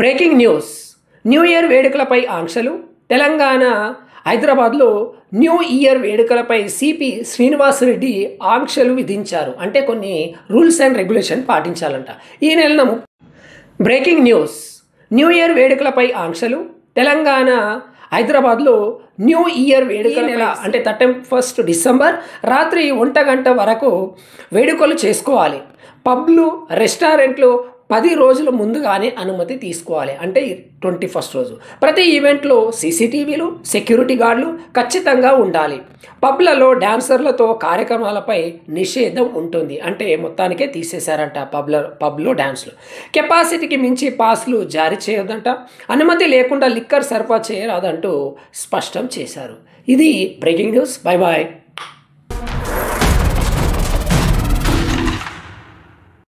Breaking news. New year వేడుకలపై ఆంక్షలు. తెలంగాణ హైదరాబాద్లో new year వేడుకలపై CP Srinivasa Reddy ఆంక్షలు విధించారు. అంటే కొన్ని రూల్స్ అండ్ రెగ్యులేషన్ పాటించాలంట. ఈ నెల బ్రేకింగ్ న్యూస్. న్యూ ఇయర్ వేడుకలపై ఆంక్షలు. తెలంగాణ హైదరాబాద్లో న్యూ ఇయర్ వేడుకల నెల అంటే 31 డిసెంబర్ రాత్రి 1 గంట వరకు వేడుకలు చేసుకోవాలి. పబ్లు, రెస్టారెంట్లు 10 రోజుల ముందుగానే అనుమతి తీసుకోవాలి. అంటే 21 రోజు. ప్రతి ఈవెంట్లో సీసీటీవీలు, సెక్యూరిటీ గార్డులు ఖచ్చితంగా ఉండాలి. పబ్లలో డాన్సర్లతో కార్యక్రమాలపై నిషేధం ఉంటుంది. అంటే మొత్తానికే తీసేశారంట పబ్లో డాన్స్లు. కెపాసిటీకి మించి పాస్లు జారీ చేయొద్దంట. అనుమతి లేకుండా లిక్కర్ సరఫరా చేయరాదంటూ స్పష్టం చేశారు. ఇది బ్రేకింగ్ న్యూస్. Bye bye.